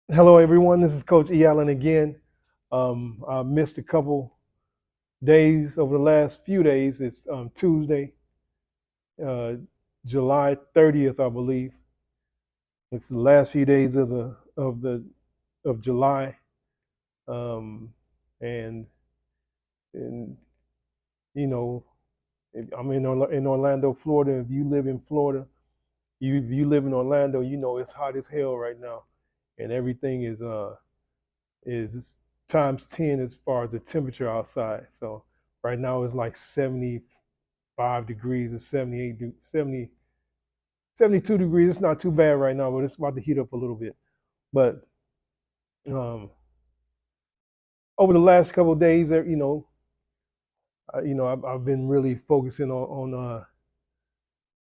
Hello, everyone. This is Coach E. Allen again. I missed a couple days over the last few days. It's Tuesday, uh, July 30th, I believe. It's the last few days of July, um, and and you know I'm in Orlando, Florida. If you live in Florida, if you live in Orlando, you know it's hot as hell right now, and everything is times 10 as far as the temperature outside. So right now it's like 75 degrees or 72 degrees. It's not too bad right now, but it's about to heat up a little bit. But um, over the last couple of days, I've been really focusing on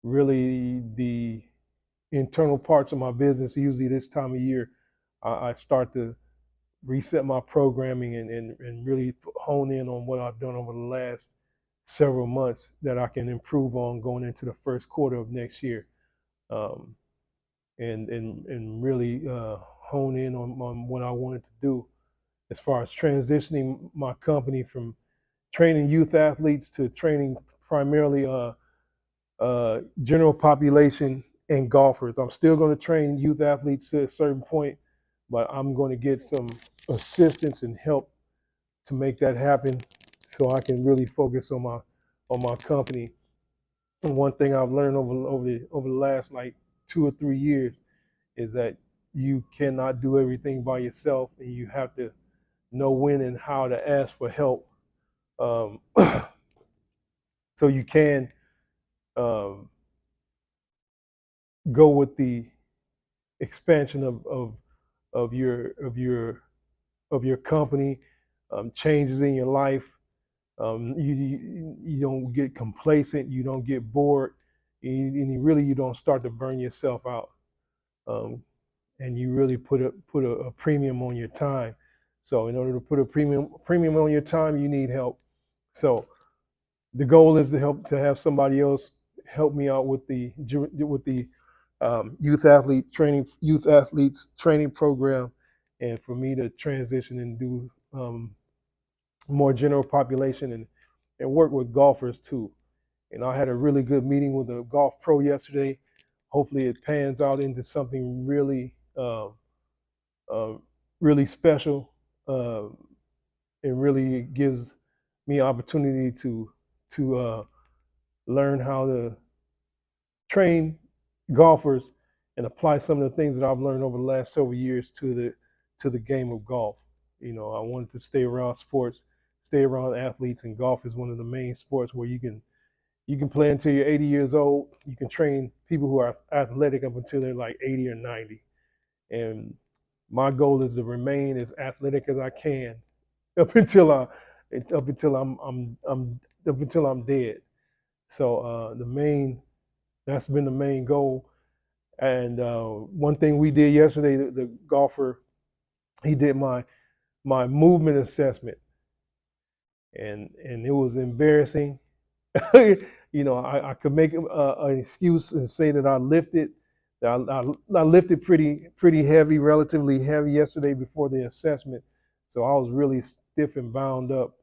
really the internal parts of my business. Usually this time of year, I start to reset my programming and really hone in on what I've done over the last several months that I can improve on going into the first quarter of next year, um, and really hone in on what I wanted to do as far as transitioning my company from training youth athletes to training primarily general population and golfers. I'm still going to train youth athletes to a certain point, but I'm going to get some assistance and help to make that happen so I can really focus on my company. And one thing I've learned over the last like 2 or 3 years is that you cannot do everything by yourself, and you have to know when and how to ask for help, um, so you can um, go with the expansion of your company, changes in your life. You don't get complacent, you don't get bored, and you don't start to burn yourself out. Um, and you really put a premium on your time. So in order to put a premium on your time, you need help. So the goal is to have somebody else help me out with the youth athletes training program, and for me to transition and do more general population and work with golfers too. And I had a really good meeting with a golf pro yesterday. Hopefully, it pans out into something uh, really special, uh, and really gives me opportunity to learn how to train golfers and apply some of the things that I've learned over the last several years to the game of golf. I wanted to stay around sports, stay around athletes, and golf is one of the main sports where you can play until you're 80 years old. You can train people who are athletic up until they're like 80 or 90. And my goal is to remain as athletic as I can up until I up until I'm up until I'm dead. So the main that's been the main goal. And one thing we did yesterday, the golfer, he did my movement assessment, and it was embarrassing. I could make an excuse and say that I lifted. I lifted pretty heavy, relatively heavy yesterday before the assessment, so I was really stiff and bound up.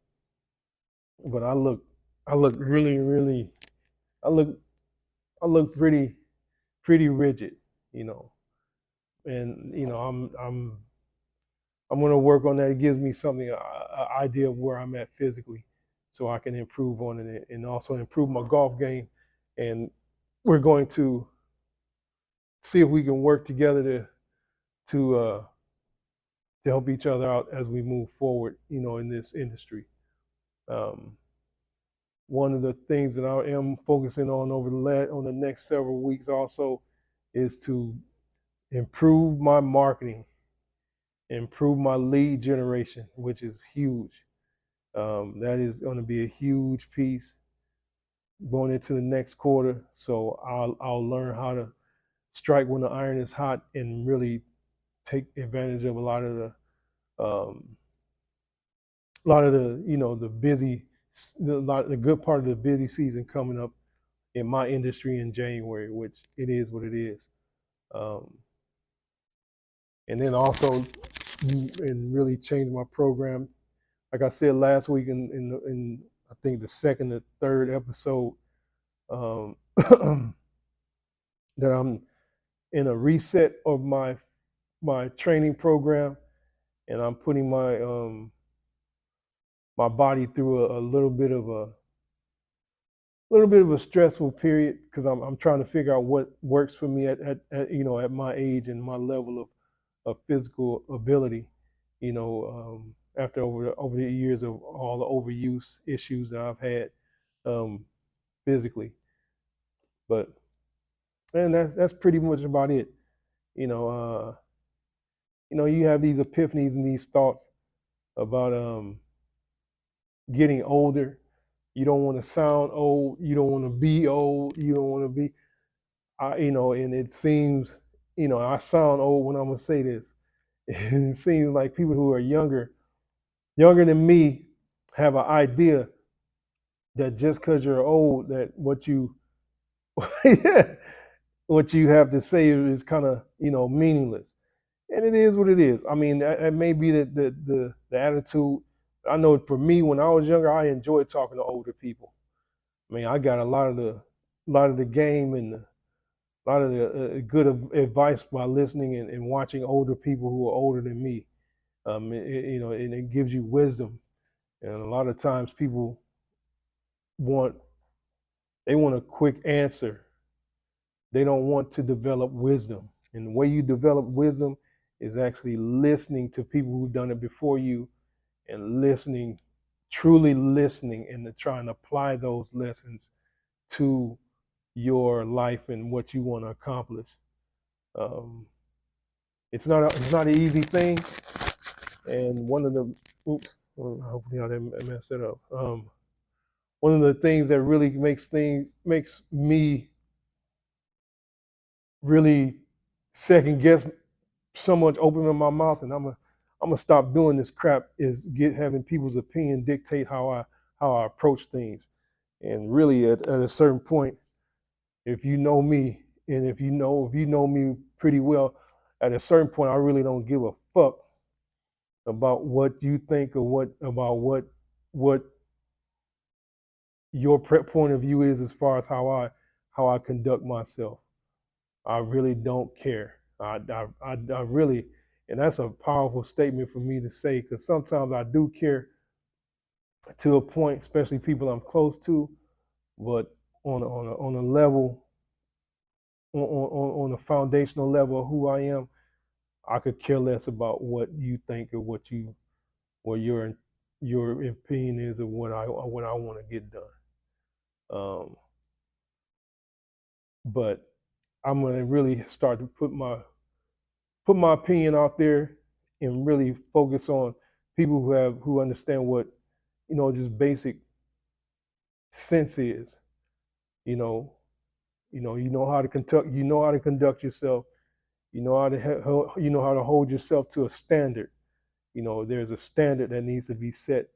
But I look really, I look I look pretty rigid, you know. And I'm going to work on that. It gives me something, an idea of where I'm at physically, so I can improve on it and also improve my golf game. And we're going to see if we can work together to uh, to help each other out as we move forward, in this industry. Um, One of the things that I am focusing on on the next several weeks also is to improve my marketing, improve my lead generation, which is huge. That is going to be a huge piece going into the next quarter. So I'll learn how to strike when the iron is hot and really take advantage of um, a lot of the the the good part of the busy season coming up in my industry in January, which it is what it is. Um, and then also and really change my program. Like I said last week in I think the second or third episode, um, that I'm in a reset of my training program, and I'm putting my body through a little bit of a stressful period because I'm trying to figure out what works for me at my age and my level of physical ability. After over the years of all the overuse issues that I've had um, physically, but and that's pretty much about it. You know, you have these epiphanies and these thoughts about getting older. You don't want to sound old. You don't want to be old. You don't want to be, and it seems, I sound old when I'm gonna say this. It seems like people who are younger than me, have an idea that just because you're old, that what you, what you have to say is kind of, meaningless. And it is what it is. I mean, it may be the attitude. I know for me, when I was younger, I enjoyed talking to older people. I mean, I got a lot of the game and a lot of the good advice by listening and watching older people who are older than me. And it gives you wisdom. And a lot of times people want they want a quick answer. They don't want to develop wisdom. And the way you develop wisdom is actually listening to people who've done it before you and listening, truly listening, and to try and apply those lessons to your life and what you want to accomplish. Um, it's not an easy thing, and one of the oops, well, hopefully I didn't mess it up. One of the things that really makes me really second guess so much, opening my mouth, and I'm gonna stop doing this crap, is having people's opinion dictate how I approach things. And really, at a certain point, if you know me, and if you know me pretty well, at a certain point, I really don't give a fuck about what you think or what your point of view is as far as how I conduct myself. I really don't care. I really, and that's a powerful statement for me to say, because sometimes I do care to a point, especially people I'm close to, but on a level, on a foundational level of who I am, I could care less about what you think or what your opinion is of what I want to get done. But I'm gonna really start to put my opinion out there and really focus on people who understand what just basic sense is. You know, you know how to conduct yourself. You know how to hold yourself to a standard. There's a standard that needs to be set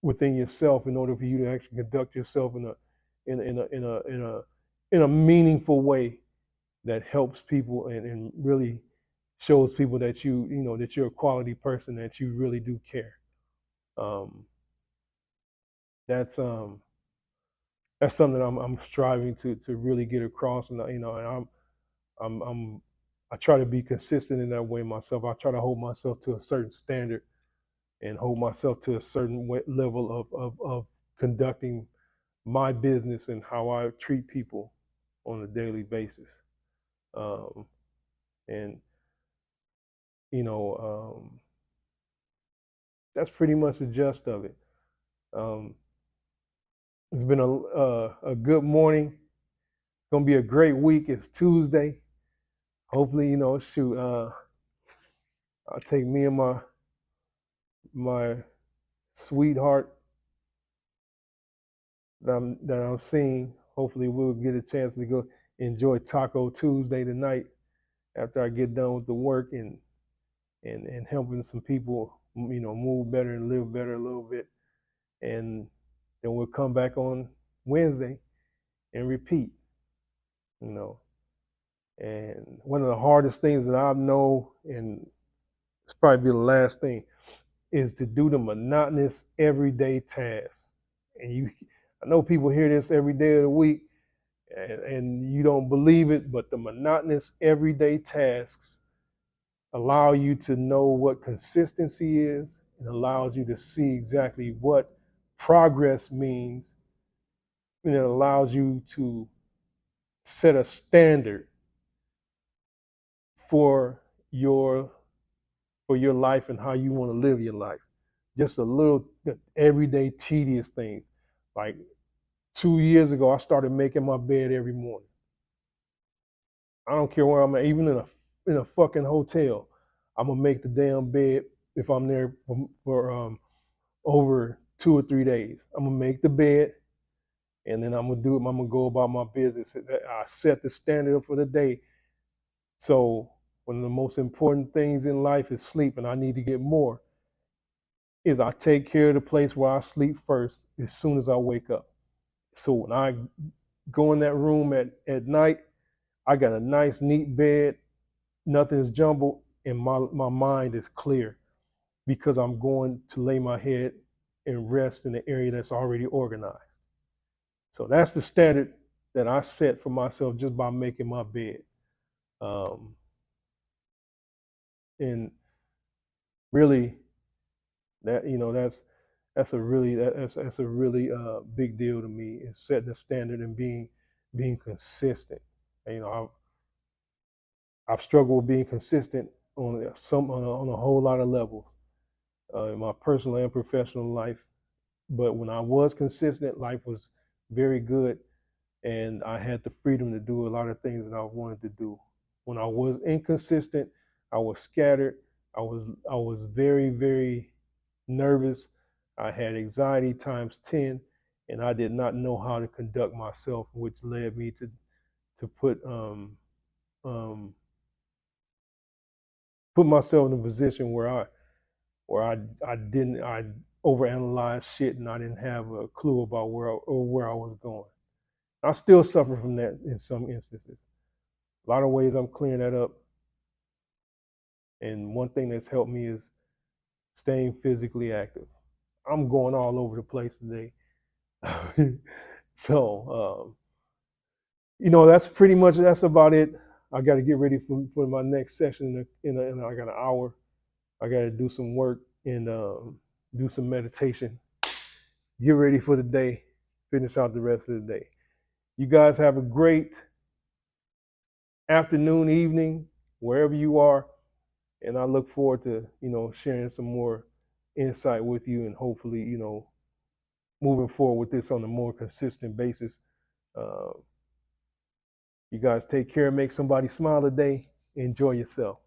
within yourself in order for you to actually conduct yourself in a meaningful way that helps people and really shows people that that you're a quality person, that you really do care. Um, that's that's something I'm striving to really get across, and I'm I try to be consistent in that way myself. I try to hold myself to a certain standard and hold myself to a certain level of conducting my business and how I treat people on a daily basis. Um, and you know, that's pretty much the gist of it. Um, it's been a good morning. It's gonna be a great week. It's Tuesday. Hopefully, shoot, I'll take me and my sweetheart that I'm seeing. Hopefully, we'll get a chance to go enjoy Taco Tuesday tonight after I get done with the work and helping some people, move better and live better a little bit. And then we'll come back on Wednesday and repeat. You know, and one of the hardest things that I know, and it's probably be the last thing, is to do the monotonous everyday tasks. And I know people hear this every day of the week, and you don't believe it, but the monotonous everyday tasks allow you to know what consistency is, and allows you to see exactly what progress means, and it allows you to set a standard for your life and how you want to live your life. Just a little everyday tedious things. Like 2 years ago, I started making my bed every morning. I don't care where I'm at, even in a fucking hotel. I'm gonna make the damn bed if I'm there for over 2 or 3 days. I'm gonna make the bed, and then I'm gonna do it. I'm gonna go about my business. I set the standard for the day. So one of the most important things in life is sleep, and I need to get more. Is I take care of the place where I sleep first as soon as I wake up. So when I go in that room at night, I got a nice, neat bed, nothing's jumbled, and my mind is clear because I'm going to lay my head and rest in the area that's already organized. So that's the standard that I set for myself just by making my bed. And really, that's a really big deal to me, is setting the standard and being consistent. And, I've struggled with being consistent on a whole lot of levels in my personal and professional life. But when I was consistent, life was very good, and I had the freedom to do a lot of things that I wanted to do. When I was inconsistent, I was scattered. I was very, very nervous. I had anxiety times 10, and I did not know how to conduct myself, which led me to put myself in a position where I overanalyzed shit, and I didn't have a clue about where I was going. I still suffer from that in some instances. A lot of ways I'm clearing that up. And one thing that's helped me is staying physically active. I'm going all over the place today. So, that's about it. I got to get ready for my next session in I got an hour. I got to do some work and do some meditation. Get ready for the day. Finish out the rest of the day. You guys have a great afternoon, evening, wherever you are, and I look forward to sharing some more insight with you, and hopefully moving forward with this on a more consistent basis. You guys take care, make somebody smile today. Enjoy yourself.